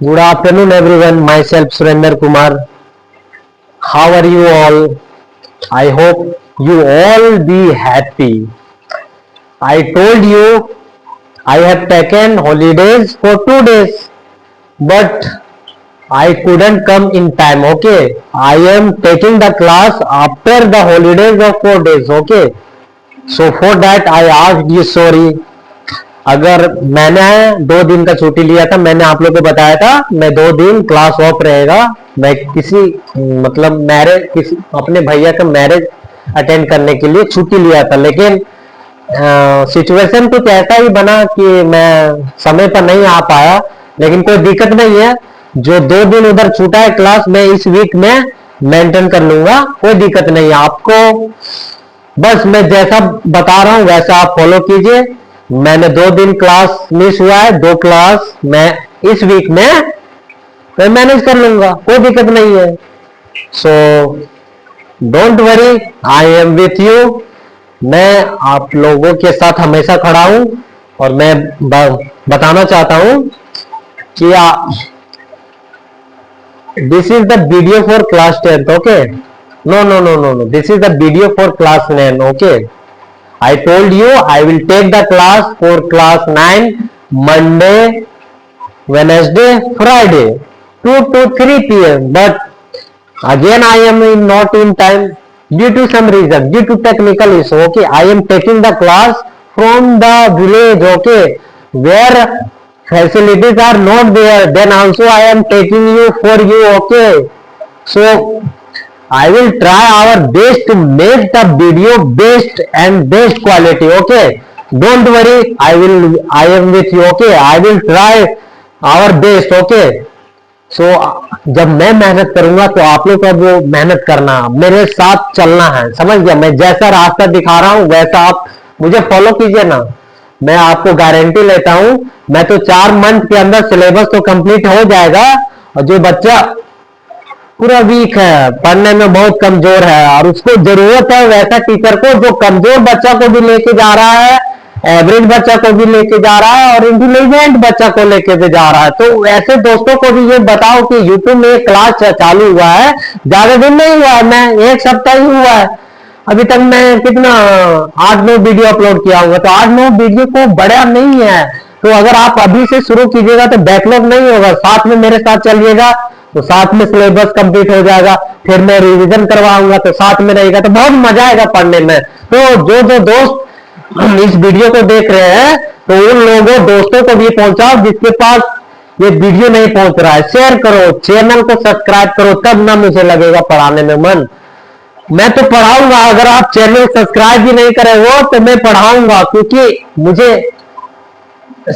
Good afternoon, everyone. Myself, Surender Kumar. How are you all? I hope you all be happy. I told you I have taken holidays for 2 days, but I couldn't come in time. Okay, I am taking the class after the holidays of 4 days. Okay, so for that I asked you sorry. अगर मैंने 2 दिन का छुट्टी लिया था, मैंने आप लोग को बताया था मैं 2 दिन क्लास ऑफ रहेगा। मैं किसी मतलब मैरिज किसी अपने भैया का मैरिज अटेंड करने के लिए छुट्टी लिया था, लेकिन सिचुएशन कुछ ऐसा ही बना कि मैं समय पर नहीं आ पाया। लेकिन कोई दिक्कत नहीं है, जो 2 दिन उधर छूटा है क्लास मैं इस वीक में मेंटेन कर लूंगा, कोई दिक्कत नहीं है आपको। बस मैं जैसा बता रहा हूं वैसा आप फॉलो कीजिए। मैंने 2 दिन क्लास मिस हुआ है, 2 क्लास मैं इस वीक में मैं मैनेज कर लूंगा, कोई दिक्कत नहीं है। So don't worry, I am with you. मैं आप लोगों के साथ हमेशा खड़ा हूं और मैं बताना चाहता हूं कि this is the video for class 10th। Okay, no, this is the video for class 9। okay, I told you I will take the class for class 9 Monday, Wednesday, Friday 2 to 3 p.m. but again I am not in time due to some reason, due to technical issue। okay, I am taking the class from the village, okay, where facilities are not there, then also I am taking you for you। okay, so I will try our best to make the video best and best quality। okay, don't worry, I am with you। okay, I will try our best। okay, so जब मैं मेहनत करूंगा तो आप लोग का वो मेहनत करना, मेरे साथ चलना है, समझ गया? मैं जैसा रास्ता दिखा रहा हूं वैसा आप मुझे फॉलो कीजिए ना। मैं आपको गारंटी लेता हूं, मैं तो 4 मंथ के अंदर सिलेबस तो कंप्लीट हो जाएगा। और जो बच्चा पूरा वीक है, पढ़ने में बहुत कमजोर है और उसको जरूरत है वैसा टीचर को जो कमजोर बच्चा को भी लेके जा रहा है, एवरेज बच्चा को भी लेके जा रहा है और इंटेलिजेंट बच्चा को लेके भी जा रहा है। तो ऐसे दोस्तों को भी ये बताओ कि यूट्यूब में एक क्लास चालू हुआ है, ज्यादा दिन नहीं हुआ है, मैं 1 सप्ताह ही हुआ है। अभी तक मैं कितना 8-9 वीडियो अपलोड किया होगा, तो 8-9 वीडियो को बड़ा नहीं है। तो अगर आप अभी से शुरू कीजिएगा तो बैकलॉग नहीं होगा, साथ में मेरे साथ चलिएगा तो साथ में सिलेबस कंप्लीट हो जाएगा, फिर मैं रिवीजन करवाऊंगा तो साथ में रहेगा, तो बहुत मजा आएगा पढ़ने में। तो जो जो दोस्त इस वीडियो को देख रहे हैं तो उन लोगों दोस्तों को भी पहुंचाओ जिसके पास ये वीडियो नहीं पहुंच रहा है, शेयर करो, चैनल को सब्सक्राइब करो, तब ना मुझे लगेगा पढ़ाने में मन। मैं तो पढ़ाऊंगा, अगर आप चैनल सब्सक्राइब भी नहीं करे हो तो मैं पढ़ाऊंगा, क्योंकि मुझे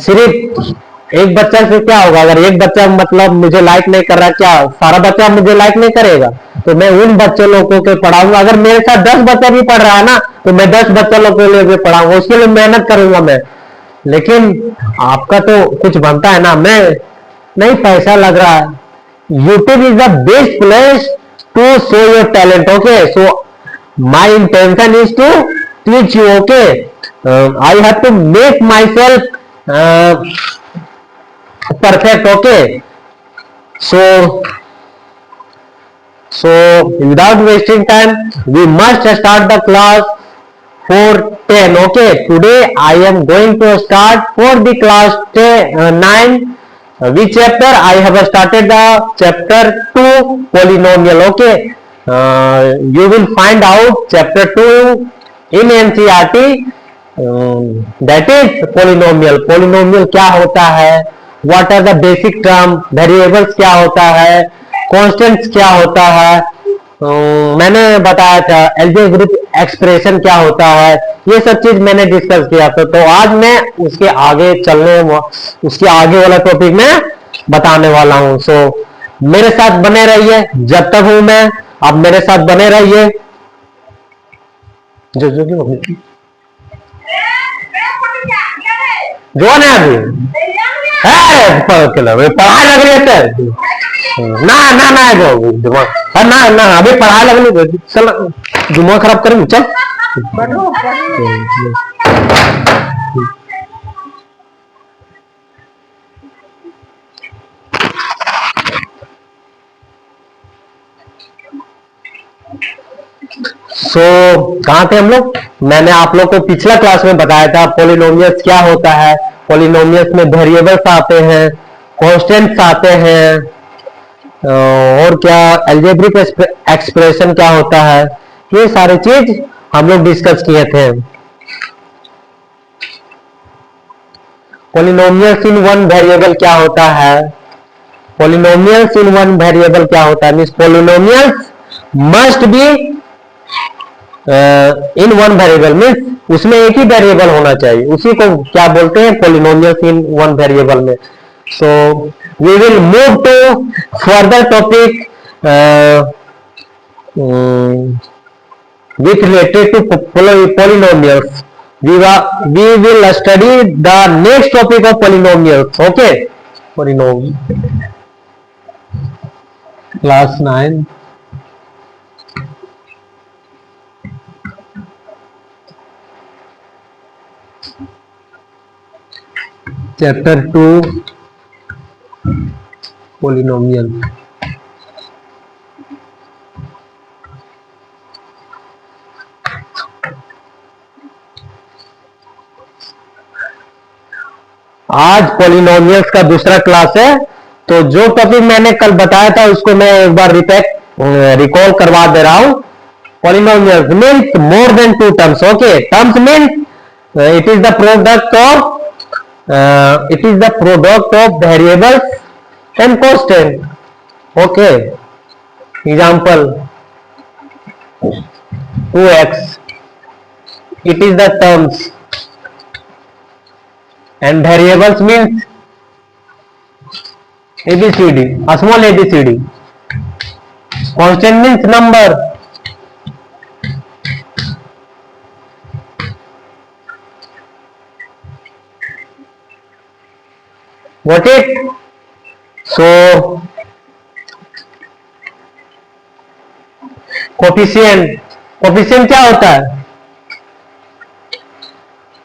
सिर्फ एक बच्चा से क्या होगा? अगर एक बच्चा मतलब मुझे लाइक नहीं कर रहा, क्या सारा बच्चा मुझे लाइक नहीं करेगा? तो मैं उन बच्चों लोगों को पढ़ाऊंगा। अगर मेरे साथ 10 बच्चा भी पढ़ रहा है ना तो मैं 10 बच्चा लोगों के लिए पढ़ाऊंगा, उसके लिए मेहनत करूंगा मैं। लेकिन आपका तो कुछ बनता है ना, मैं नहीं, पैसा लग रहा है। YouTube is the best place to show your talent. Okay, so my intention is to teach you. Okay, I have to make myself perfect। okay, so without wasting time we must start the class for 10। okay, today I am going to start for the class 9। which chapter I have started? the chapter 2 polynomial। okay, you will find out chapter 2 in NCERT, that is polynomial क्या होता है, what are the basic term, variables क्या होता है, constants क्या होता है, मैंने बताया था एल्जेब्रिक एक्सप्रेशन क्या होता है, ये सब चीज मैंने डिस्कस किया था। तो आज मैं उसके आगे उसके आगे वाला टॉपिक में बताने वाला हूं। सो मेरे साथ बने रहिए, जब तक हूं मैं, आप मेरे साथ बने रहिए। जो है अभी है पढ़ाई लग रही है ना ना ना दिमाग ना ना, अभी पढ़ाई लगनी, चल दिमाग खराब करेंगे, चल। सो कहां थे हम लोग? मैंने आप लोग को पिछला क्लास में बताया था पॉलिनोमियल्स क्या होता है। पॉलिनोमियल्स में वेरिएबल्स आते हैं, कांस्टेंट्स आते हैं, और क्या अलजेब्रिक एक्सप्रेशन क्या होता है, ये सारी चीज हम लोग डिस्कस किए थे। पॉलिनोमियल्स इन वन वेरिएबल क्या होता है? पॉलिनोमियल्स इन वन वेरिएबल क्या होता है? Means polynomials must be in one variable, means उसमें एक ही वेरिएबल होना चाहिए, उसी को क्या बोलते हैं? पॉलिनोमियल्स इन वन वेरिएबल में। So we will move to further topic with related to polynomials. We will study the next topic of polynomials. Okay, polynomial class 9. Chapter 2 polynomial. आज पॉलिनोमियल्स का दूसरा क्लास है। तो जो टॉपिक मैंने कल बताया था उसको मैं एक बार रिकॉल करवा दे रहा हूं। Polynomials means more than two terms. Okay, terms means it is the product of variables and constant. Okay, example 2x, it is the terms, and variables means ABCD, a small ABCD. Constant means number. Got it? So coefficient क्या होता है?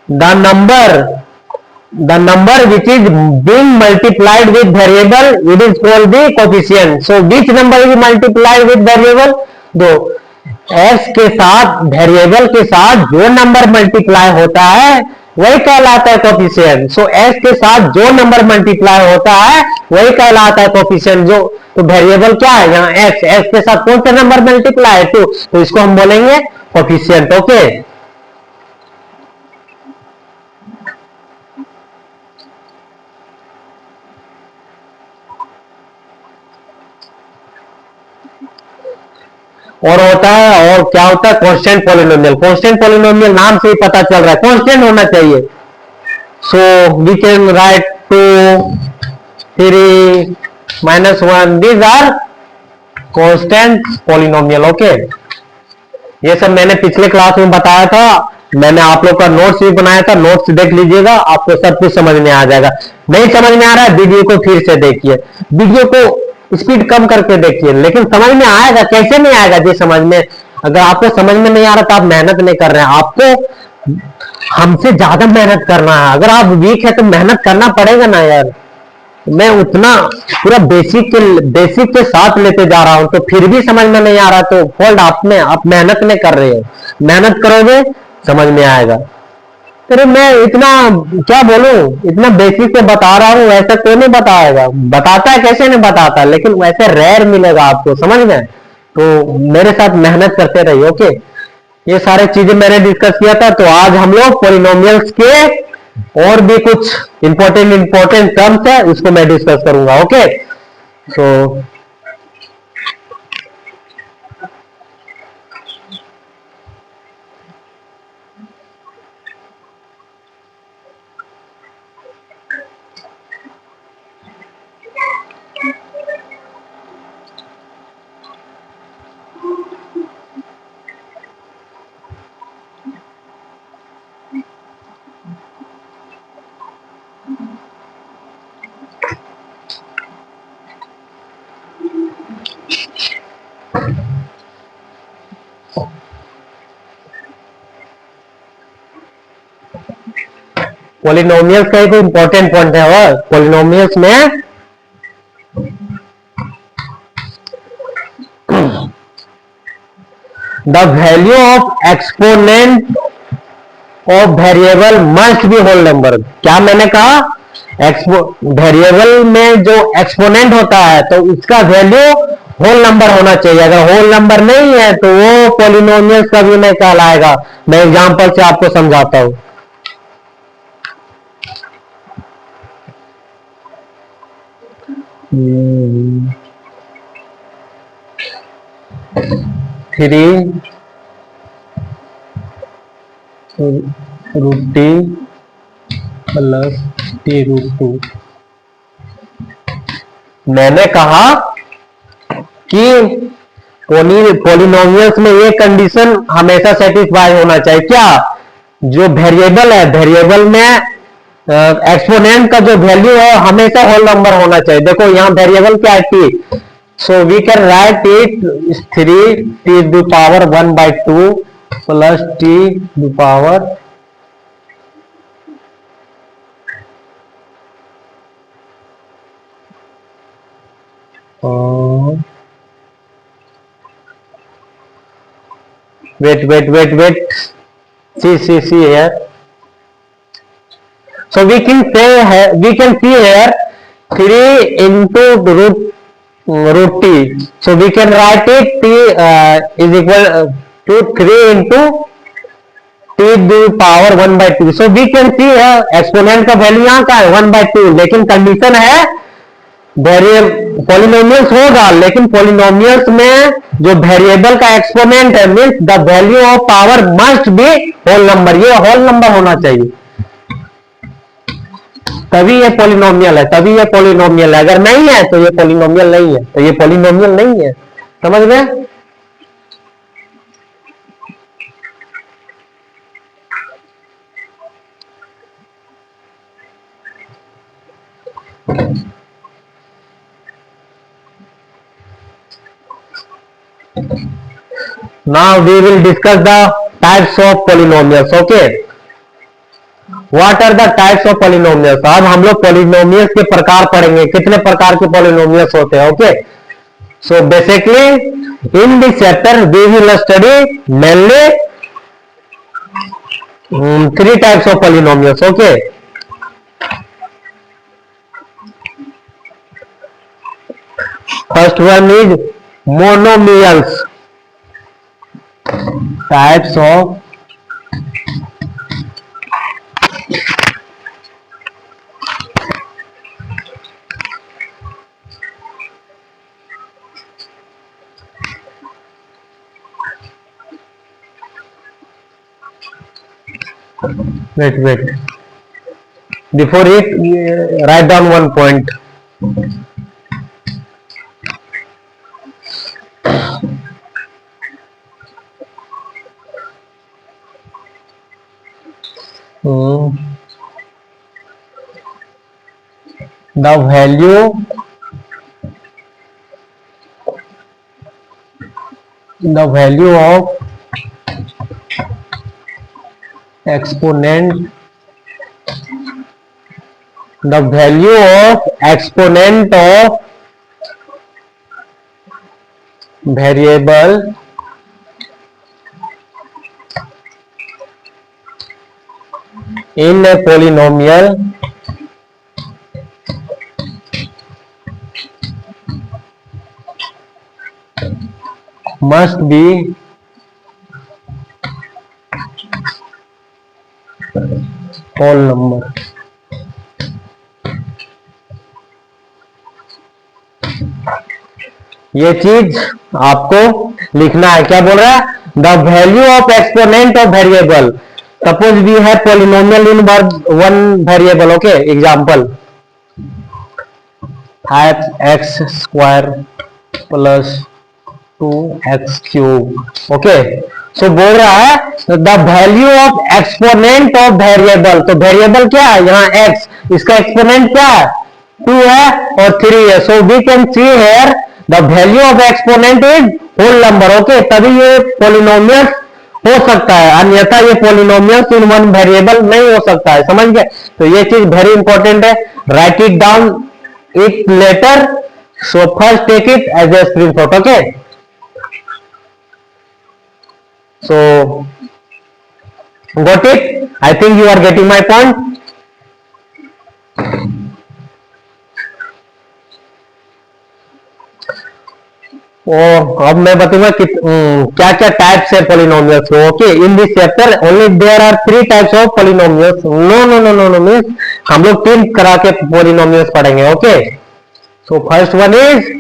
the number which is being multiplied with variable, it is called the coefficient. So which number is multiplied with variable? दो x के साथ variable के साथ जो number multiply होता है वही कहलाता है कोफिशिएंट। सो x के साथ जो नंबर मल्टीप्लाई होता है वही कहलाता है कोफिशिएंट। जो तो वेरिएबल क्या है यहाँ x के साथ कौन सा नंबर मल्टीप्लाई है? 2, तो इसको हम बोलेंगे कोफिशिएंट। ओके, और होता है, और क्या होता है? Constant polynomial. कांस्टेंट पॉलिनोमियल नाम से ही पता चल रहा है कांस्टेंट होना चाहिए। So we can write 2, 3, -1, these are constant polynomial. Okay, ये सब मैंने पिछले क्लास में बताया था। मैंने आप लोग का नोट्स भी बनाया था, नोट्स देख लीजिएगा, आपको सब कुछ समझ में आ जाएगा। नहीं समझ में आ रहा है, वीडियो को फिर से देखिए, वीडियो को स्पीड कम करके देखिए, लेकिन समझ में आएगा। कैसे नहीं आएगा जी समझ में? अगर आपको समझ में नहीं आ रहा तो आप मेहनत नहीं कर रहे हैं। आपको हमसे ज्यादा मेहनत करना है। अगर आप वीक है तो मेहनत करना पड़ेगा ना यार। मैं उतना पूरा बेसिक के साथ लेते जा रहा हूं, तो फिर भी समझ में नहीं आ रहा, तो फॉल्ट आप में। आप मेहनत नहीं कर रहे हो। मेहनत करोगे समझ में आएगा। अरे मैं इतना क्या बोलूं, इतना बेसिक से बता रहा हूं, वैसे कोई नहीं बताएगा। बताता है, कैसे नहीं बताता, लेकिन वैसे रेयर मिलेगा आपको, समझ में? तो मेरे साथ मेहनत करते रहिए। ओके, ये सारी चीजें मैंने डिस्कस किया था। तो आज हम लोग पॉलिनोमियल्स के और भी कुछ इंपॉर्टेंट टर्म्स है, उसको मैं डिस्कस करूंगा। ओके, सो पॉलिनोमियल्स का एक इंपॉर्टेंट पॉइंट है, और पॉलिनोमियल्स में the value of exponent of variable must be whole number. क्या मैंने कहा, वेरिएबल में जो एक्सपोनेंट होता है तो उसका वैल्यू होल नंबर होना चाहिए। अगर होल नंबर नहीं है तो वो पॉलिनोमियल कभी नहीं कहलाएगा। मैं एग्जांपल से आपको समझाता हूं। 3 √t प्लस t√2। मैंने कहा कि पॉलिनोमियल्स में ये कंडीशन हमेशा सेटिस्फाई होना चाहिए। क्या, जो वेरिएबल है, वेरिएबल में एक्सपोनेंट का जो वैल्यू है हमेशा होल नंबर होना चाहिए। देखो यहां वेरिएबल क्या है, t, so we can write it 3t⁴ 1/2 plus t⁴ wait, see here. So we can see here 3 into root t. So we can write it t is equal to 3 into t⁴ 1/2। So we can see exponent का value यहाँ का है 1/2, लेकिन condition है polynomials होगा, लेकिन polynomials में जो वेरिएबल का एक्सपोनेंट है means the value of power must be whole number. ये होल नंबर होना चाहिए, तभी ये पॉलिनोमियल है, तभी ये पॉलिनोमियल है। अगर नहीं है तो ये पॉलिनोमियल नहीं है, तो ये पॉलिनोमियल नहीं है। समझ गए? Now we will discuss the types of polynomials. Okay, what are the types of polynomials? अब हम लोग polynomials के प्रकार पढ़ेंगे, कितने प्रकार के polynomials होते हैं। Okay, so basically in this chapter we will study mainly 3 types of polynomials. Okay, first one is monomials, types of wait before it write down one point. The value of exponent, the value of exponent of variable in a polynomial must be whole number। ये चीज आपको लिखना है। क्या बोल रहा है? The value of exponent of variable, suppose we have polynomial in one variable. Okay, example 5x² plus 2x³ okay, so बोल रहा है the value of exponent of variable. तो वेरिएबल क्या है यहाँ x, इसका एक्सपोनेंट क्या है 2 है और 3 है। So we can see here the value of exponent is whole number. Okay, तभी ये पॉलिनोमियल हो सकता है, अन्यथा ये पॉलिनोमियल इन वन वेरिएबल नहीं हो सकता है। समझ गए? तो ये चीज वेरी इंपॉर्टेंट है, write it down it later. So first take it as a screenshot. Okay, So got it? I think you are getting my point. ओ अब मैं बताऊंगा कि क्या क्या टाइप्स है पॉलिनोमियल्स को. Okay, in this chapter only there are 3 types of polynomials. No no no no no means हम लोग 3 तरह के पॉलिनोमियल्स पढ़ेंगे. Okay, so first one is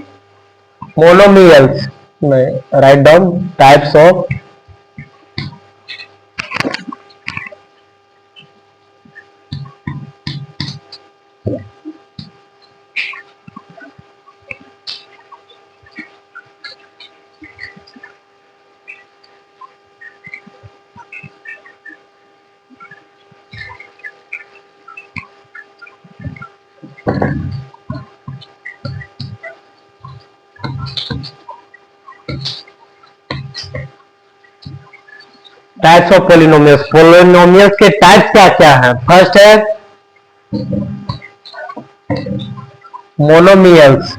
monomials. Write down types of polynomials. Polynomials के टाइप्स क्या क्या है? फर्स्ट है मोनोमियल्स.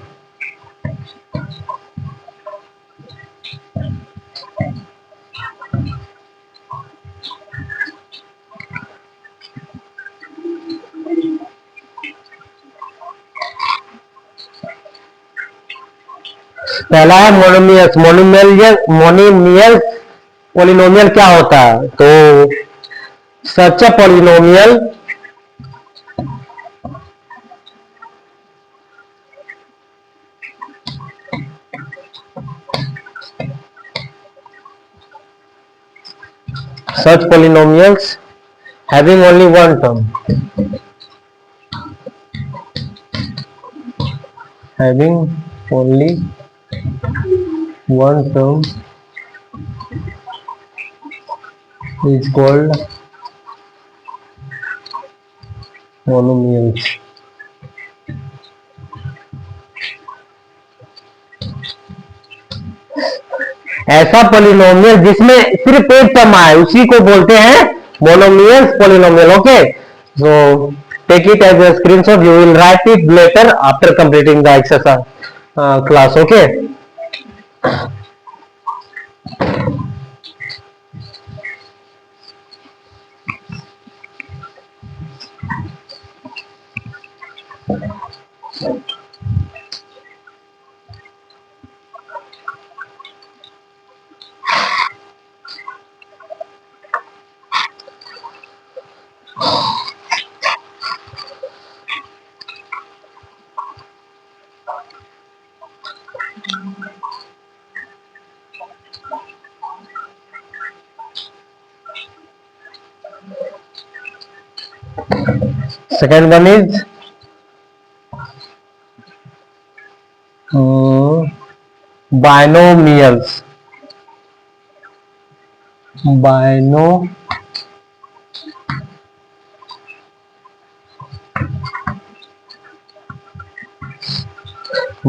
पहला है मोनोमियल्स. मोनोमियल्स पॉलिनोमियल क्या होता है? तो such a polynomial such polynomials having only one term, having only one term is called monomials. ऐसा पॉलिनोमियल जिसमें सिर्फ एक टर्म आए उसी को बोलते हैं monomials polynomial. Okay, so take it as a screenshot. You will write it later after completing the exercise class. Okay. Second one is binomials.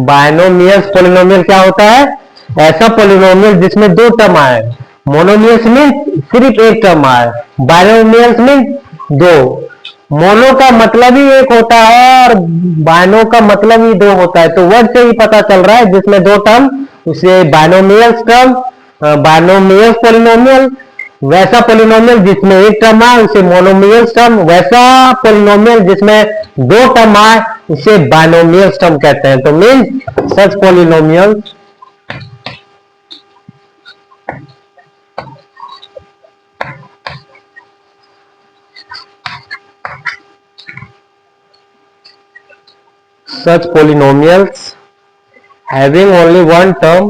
Binomials polynomial क्या होता है? ऐसा पॉलिनोमियल जिसमें दो टर्म आए. मोनोमियल्स में सिर्फ एक टर्म आए. बायनोमियल्स में दो. मोनो का मतलब ही एक होता है और बायनो का मतलब ही दो होता है. तो वर्ड से ही पता चल रहा है जिसमें दो टर्म उसे बायनोमियल्स टर्म, बायनोमियल्स पॉलिनोमियल. वैसा पॉलिनोमियल जिसमें एक टर्म आए उसे मोनोमियल्स टर्म. वैसा पॉलिनोमियल जिसमें दो टर्म आए उसे बायनोमियल्स टर्म कहते हैं. तो means such polynomials such polynomials having only one term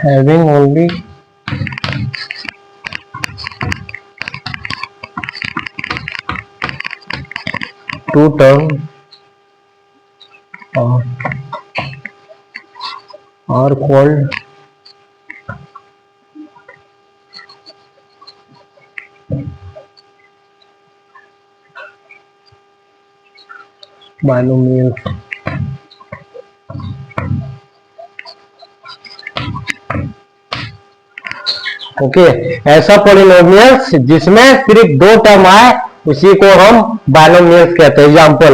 having only two terms are called binomials. Okay, ऐसा पॉलिनोमियल्स जिसमें सिर्फ दो टर्म आए उसी को हम बाइनोमियल्स कहते हैं। Example,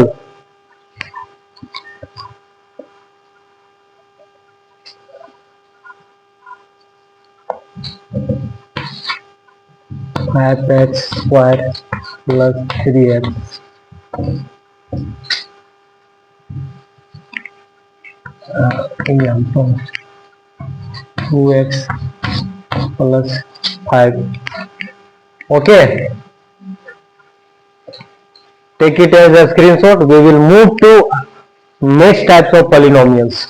half x square plus 3x, example 2x plus 5। Okay, take it as a screenshot. We will move to next types of polynomials.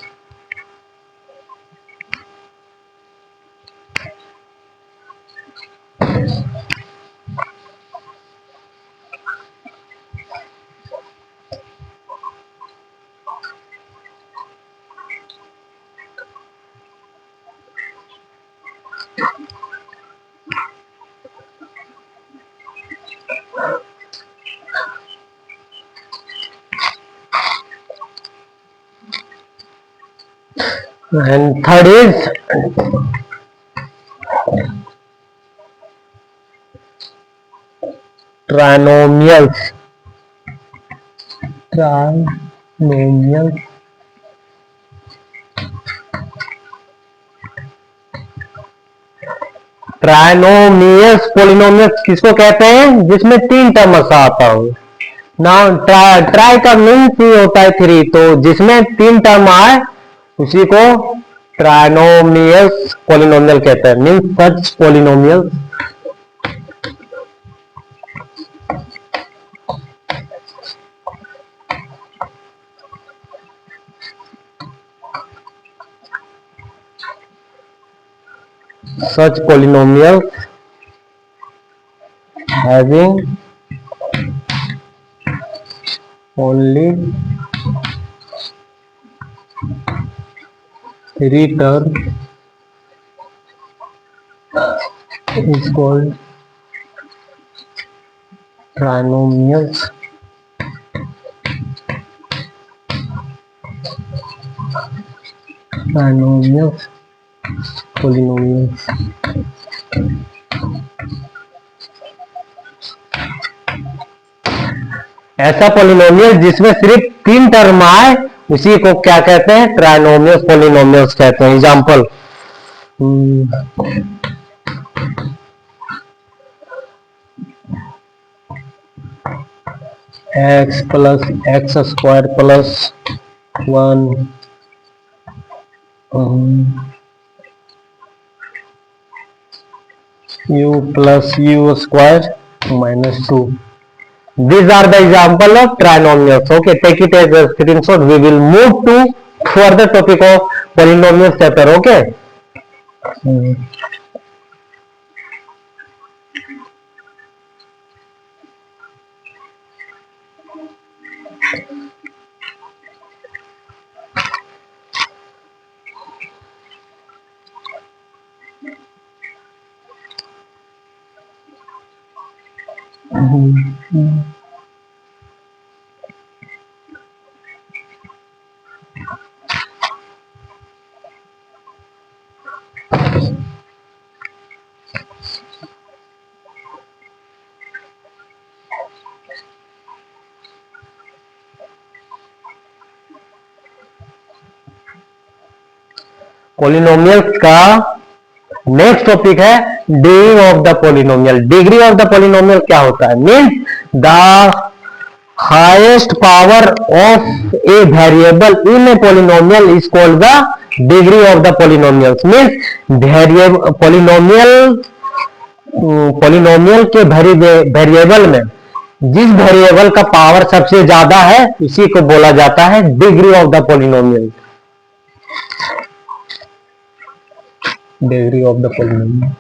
And third is trinomials. Trinomials ट्राइनोमियस पोलिनोमियस किसको कहते हैं? जिसमें तीन टर्म्स आता हो ना। ट्राई का मीन्स ही होता है थ्री, तो जिसमें तीन टर्म आए उसी को ट्राइनोमियस पोलिनोमियल कहते हैं। Means such polynomial, such polynomials having only three terms is called trinomials. Trinomials polynomials। ऐसा पोलिनोमियल जिसमें सिर्फ तीन टर्म आए उसी को क्या कहते हैं? ट्राइनोमियस पोलिनोमियल्स कहते हैं। Example, x plus x square plus 1 u plus u square minus 2। These are the example of trinomials. Okay, take it as a screenshot. We will move to further topic of polynomials chapter. Okay. Polynomials का next topic है degree of the polynomial. Degree of the polynomial क्या होता है? Means the highest power of a variable in A polynomial is called the degree of the polynomials. Means polynomial के variable में जिस variable का power सबसे ज्यादा है उसी को बोला जाता है degree of the polynomial. Degree of the polynomial.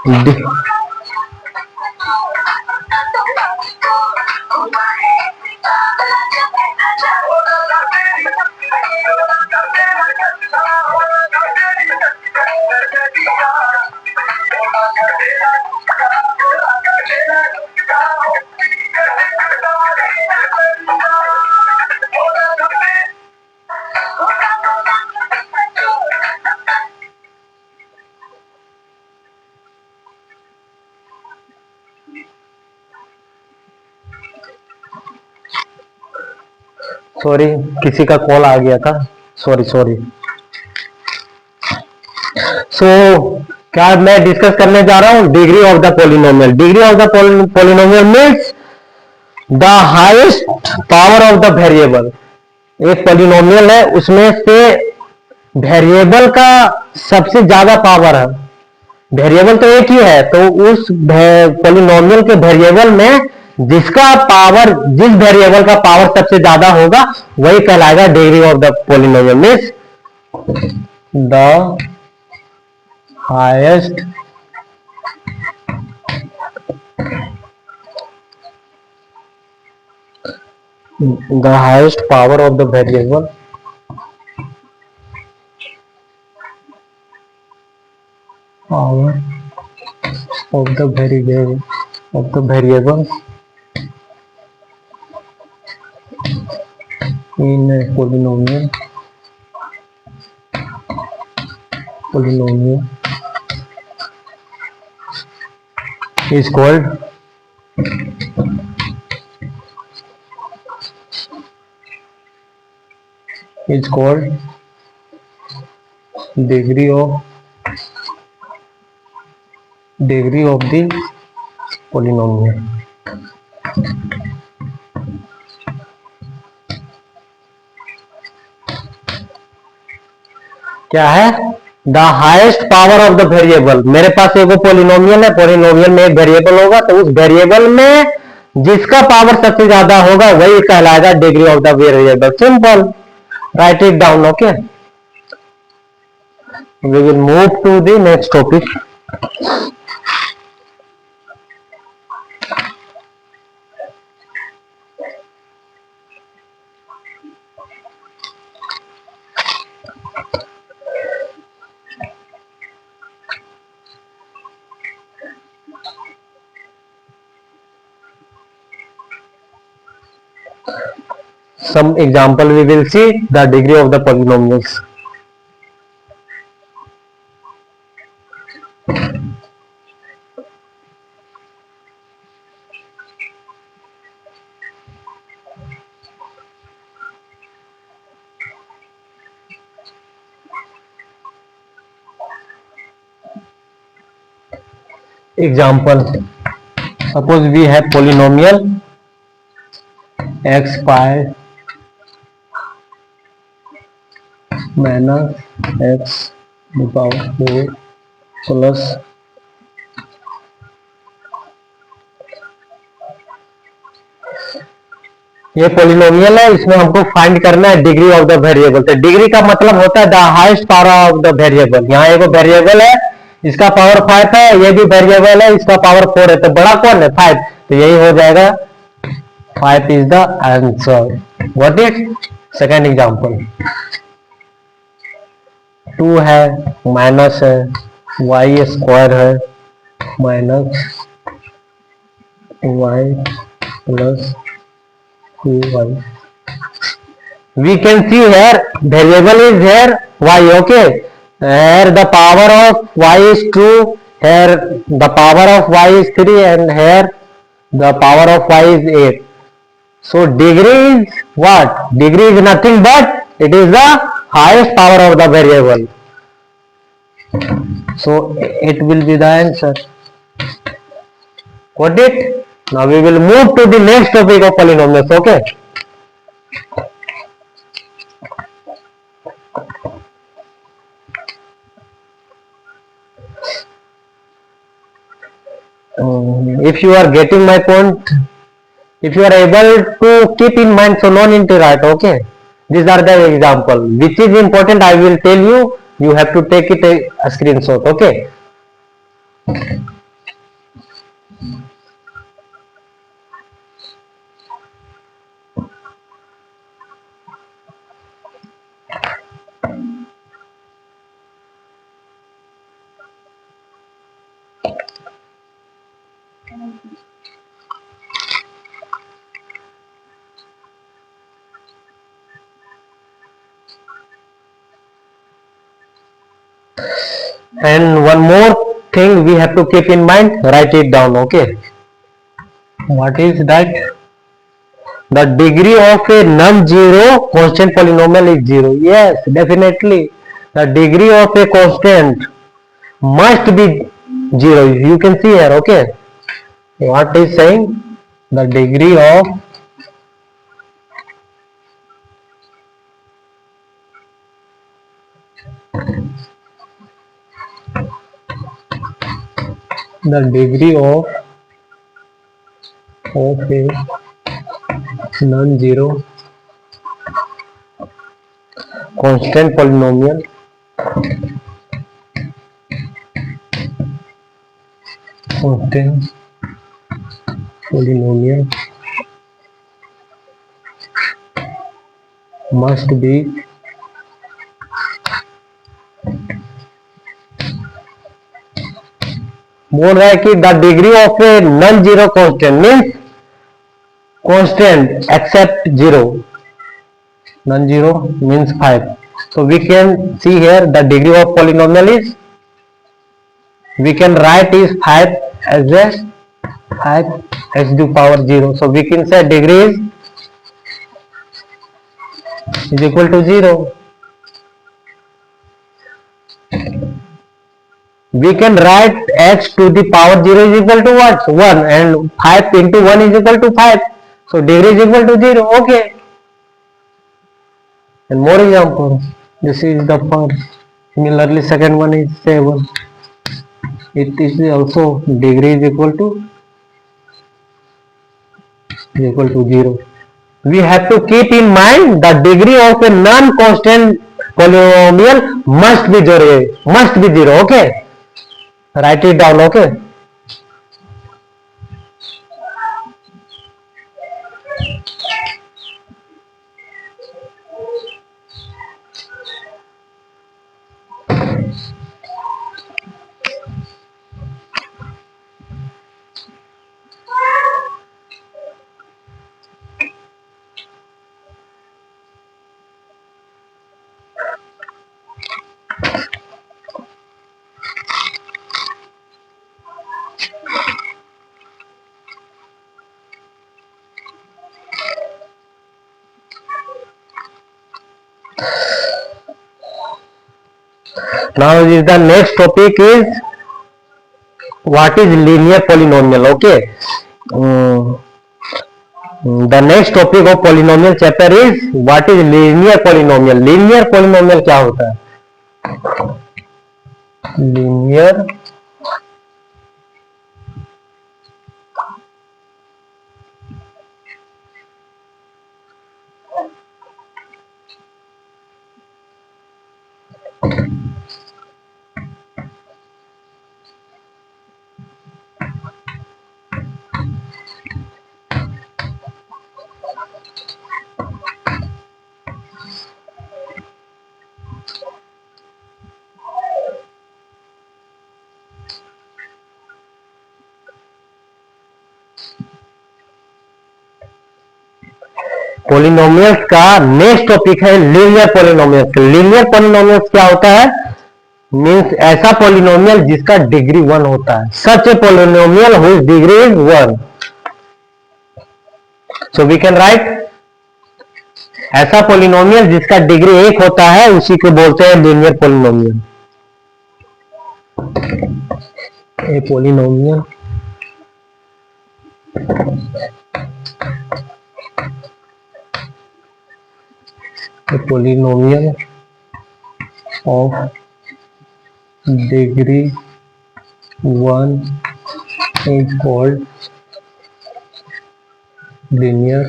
D- sorry, किसी का कॉल आ गया था। Sorry sorry. सो क्या मैं डिस्कस करने जा रहा हूं? Degree of the polynomial. Degree of the polynomial means the highest power of the variable. एक पोलिनोमियल है, उसमें से वेरिएबल का सबसे ज्यादा पावर है। वेरिएबल तो एक ही है, तो उस पोलिनोमियल के वेरिएबल में जिसका पावर, जिस वेरिएबल का पावर सबसे ज्यादा होगा वही कहलाएगा degree of the polynomial. Means the highest power of the variable power of the variable in a polynomial is called degree of the polynomial। क्या है? The highest power of the variable. मेरे पास एक polynomial है, polynomial में एक variable होगा, तो उस वेरिएबल में जिसका पावर सबसे ज्यादा होगा वही कहलाएगा degree of the variable. Simple, write it down. Okay, we will move to the next topic. Some example we will see the degree of the polynomials। Example, suppose we have polynomial x pi minus x to the power 4 plus ये polynomial है, इसमें हमको find करना है degree of the variable. तो degree का मतलब होता है the highest power of the variable. यहाँ एक वेरिएबल है, इसका पावर 5 है, ये भी वेरिएबल है, इसका पावर 4 है, तो बड़ा कौन है? 5। तो यही हो जाएगा, 5 is the answer. What is second example? 2 है, माइनस है, वाई स्क्वायर है, minus y plus 2y। We can see here variable is here y, okay? Here the power of y is 2, here the power of y is 3, and here the power of y is 8. So degree is what? Degree is nothing but it is the highest power of the variable. So it will be the answer. Got it? Now we will move to the next topic of polynomials. Okay. If you are getting my point, if you are able to keep in mind, so no need to write. Okay. These are the example. Which is important, I will tell you. You have to take it a screenshot. Okay. And one more thing we have to keep in mind, write it down, okay? What is that? The degree of a non-zero constant polynomial is 0. Yes, definitely. The degree of a constant must be 0. You can see here, okay? What is saying? The degree of a non-zero constant polynomial must be बोल रहा है कि the degree of a non-zero constant means constant except 0. Non-zero means 5. So we can see here the degree of polynomial is, we can write is 5 as a 5 x to the power 0. So we can say degree is equal to 0. We can write x to the power 0 is equal to what? 1, and 5 into 1 is equal to 5. So degree is equal to 0. Okay. And more example. This is the first. Similarly, second one is 7. It is also degree is equal to 0. We have to keep in mind the degree of a non-constant polynomial must be 0. Must be 0. Okay. Write it down. Okay. Now is the next topic is what is linear polynomial. Okay. The next topic of polynomial chapter is what is linear polynomial. Linear polynomial क्या होता है? Linear polynomials का next topic है linear polynomials. Linear polynomials क्या होता है? Means ऐसा polynomial जिसका डिग्री 1 होता है. Such a polynomial whose degree is 1. So we can write ऐसा पॉलिनोमियल जिसका डिग्री 1 होता है उसी को बोलते हैं linear polynomial. A polynomial of degree 1 is called linear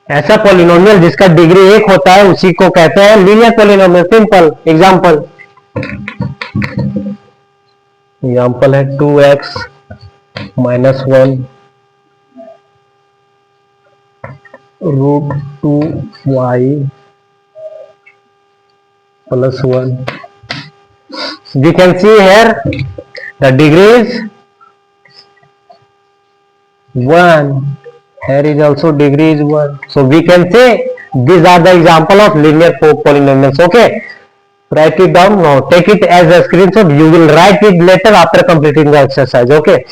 ऐसा पॉलिनोमियल जिसका डिग्री 1 होता है उसी को कहते हैं लीनियर पॉलिनोमियल. सिंपल एग्जांपल है 2x minus 1 root 2y plus 1. We can see here the degree is 1. Here is also degree is 1. So we can say these are the example of linear polynomials. Okay. Write it down now. Take it as a screenshot. You will write it later after completing the exercise. Okay.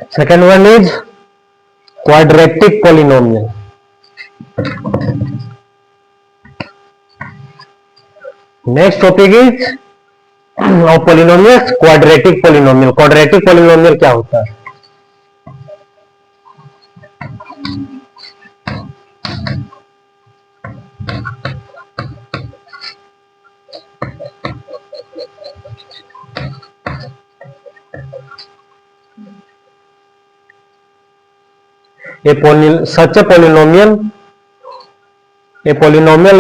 Second one is quadratic polynomial. Next topic is of polynomials, quadratic polynomial. Quadratic polynomial क्या होता है? सच polynomial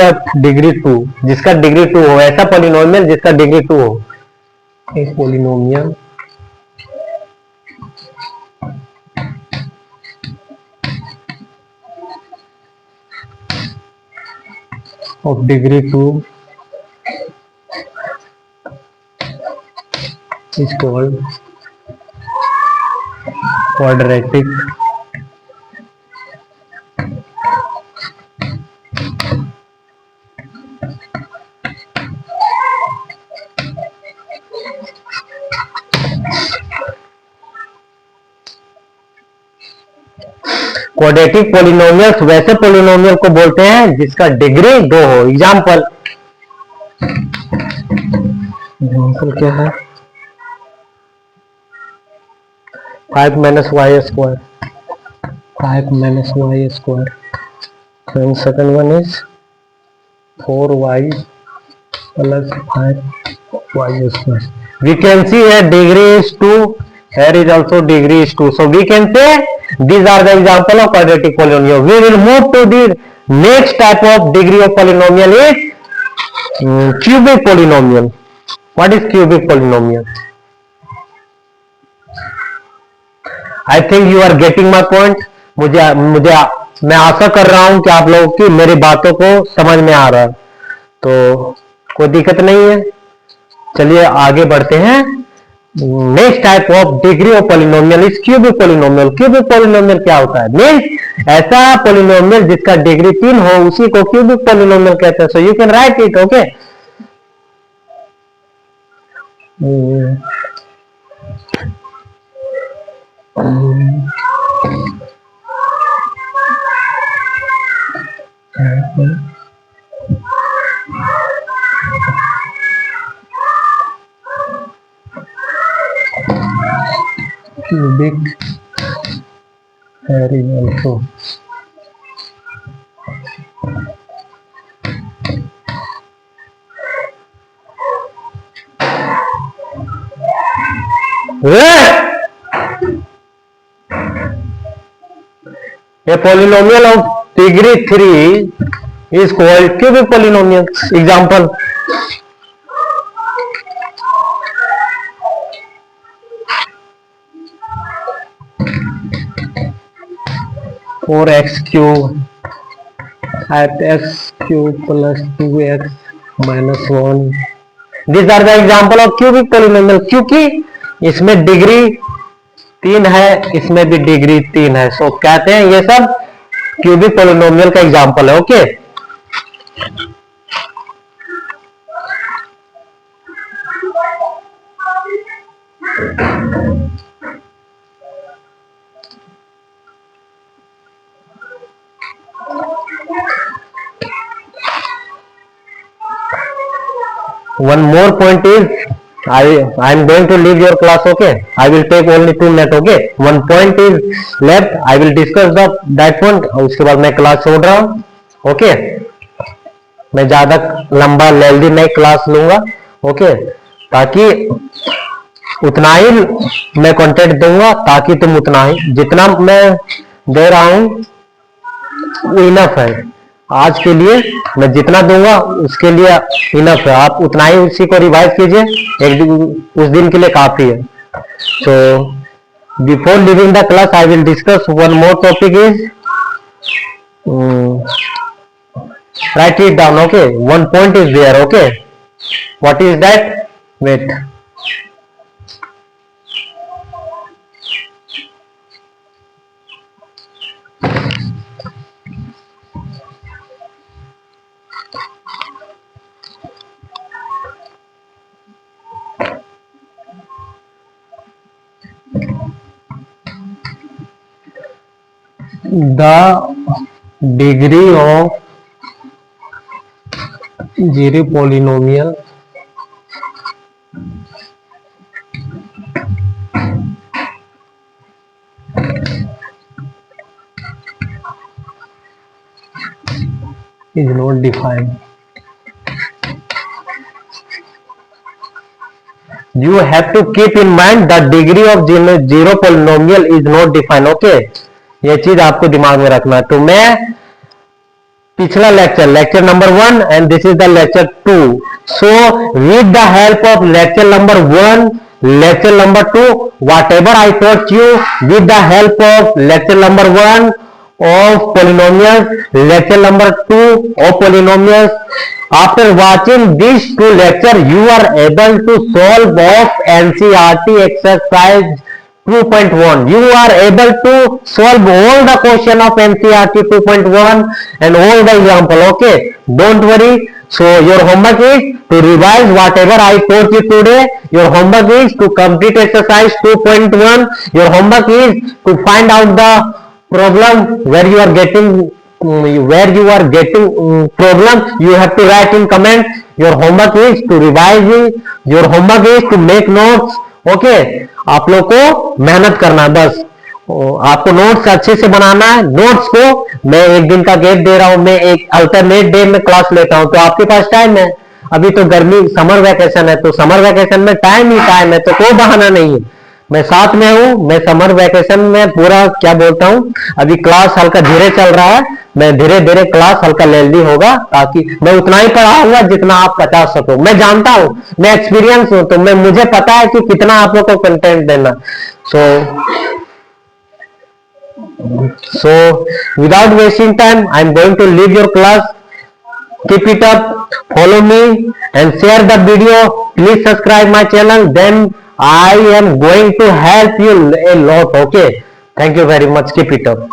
of degree 2 जिसका degree 2 हो, ऐसा polynomial जिसका degree 2 हो. एक polynomial of degree 2 is called quadratic quadratic polynomials वैसे पोलिनोमियल को बोलते हैं जिसका डिग्री 2 हो. एग्जाम्पल क्या है? 5 minus y square. 5 minus y square. And second one is 4y plus 5y square. We can see here degree is 2. Here is also degree is 2. So we can say these are the example of quadratic polynomial. We will move to the next type of degree of polynomial is cubic polynomial. What is cubic polynomial? I think you are getting my point. मैं आशा कर रहा हूं कि आप लोगों की मेरी बातों को समझ में आ रहा है, तो कोई दिक्कत नहीं है. चलिए आगे बढ़ते हैं. Next type of degree of polynomial is cubic polynomial. Cubic polynomial क्या होता है? मीन्स ऐसा पोलिनोमियल जिसका डिग्री 3 हो उसी को क्यूबिक पोलिनोमियल कहते हैं. So you can write it. Okay. Cubic here is also a polynomial of degree 3 is called cubic polynomial. Example 4x cube at x cube plus 2x minus 1. These are the example of cubic polynomial. क्योंकि इसमें degree 3 है, इसमें भी degree 3 है. सो कहते हैं ये सब क्यूबिक पोलिनोमियल का एग्जांपल है. Okay. One more point is I am going to leave your class. Okay, I will take only 2 minutes. Okay, one point is left. I will discuss that point. उसके बाद मैं class छोड़ रहा हूँ. Okay. मैं ज्यादा लंबा लेंदी नहीं क्लास लूंगा, ओके, ताकि उतना ही मैं कंटेंट दूंगा, ताकि तुम उतना ही, जितना मैं दे रहा हूं इनफ है आज के लिए। मैं जितना दूंगा उसके लिए इनफ है, आप उतना ही उसी को रिवाइज कीजिए, एक दिन उस दिन के लिए काफी है। So before living the class I will discuss one more topic is, write it down, okay, one point is there, okay, what is that, wait, the degree of zero polynomial is not defined. You have to keep in mind the degree of zero polynomial is not defined, okay, ये चीज आपको दिमाग में रखना है। तो मैं पिछला lecture number 1 and this is the lecture 2, so with the help of lecture number 1, lecture number 2, what ever I taught you with the help of lecture number 1 of polynomials, lecture number 2 of polynomials, after watching these two lectures you are able to solve of NCERT exercise 2.1. You are able to solve all the question of NCERT 2.1 and all the example, okay, don't worry. So your homework is to revise whatever I taught you today. Your homework is to complete exercise 2.1. Your homework is to find out the problem where you are getting problem. You have to write in comment. Your homework is to revise it. Your homework is to make notes, okay. आप लोग को मेहनत करना है, बस आपको notes अच्छे से बनाना है। नोट्स को मैं एक दिन का गैप दे रहा हूं, मैं एक अल्टरनेट डे में क्लास लेता हूं, तो आपके पास टाइम है। अभी तो गर्मी समर वैकेशन है, तो समर वैकेशन में टाइम ही टाइम है, तो कोई बहाना नहीं है। मैं साथ में हूं, मैं समर वैकेशन में पूरा क्या बोलता हूं, अभी क्लास हल्का धीरे चल रहा है, मैं धीरे धीरे क्लास हल्का लेंदी होगा, ताकि मैं उतना ही पढ़ाऊंगा जितना आप बता सको। मैं जानता हूं, मैं एक्सपीरियंस हूं, तो मैं मुझे पता है कि कितना आप लोग को कंटेंट देना। so without wasting time I am going to leave your class. Keep it up, follow me and share the video. Please subscribe my channel, then I am going to help you a lot, okay. Thank you very much. Keep it up.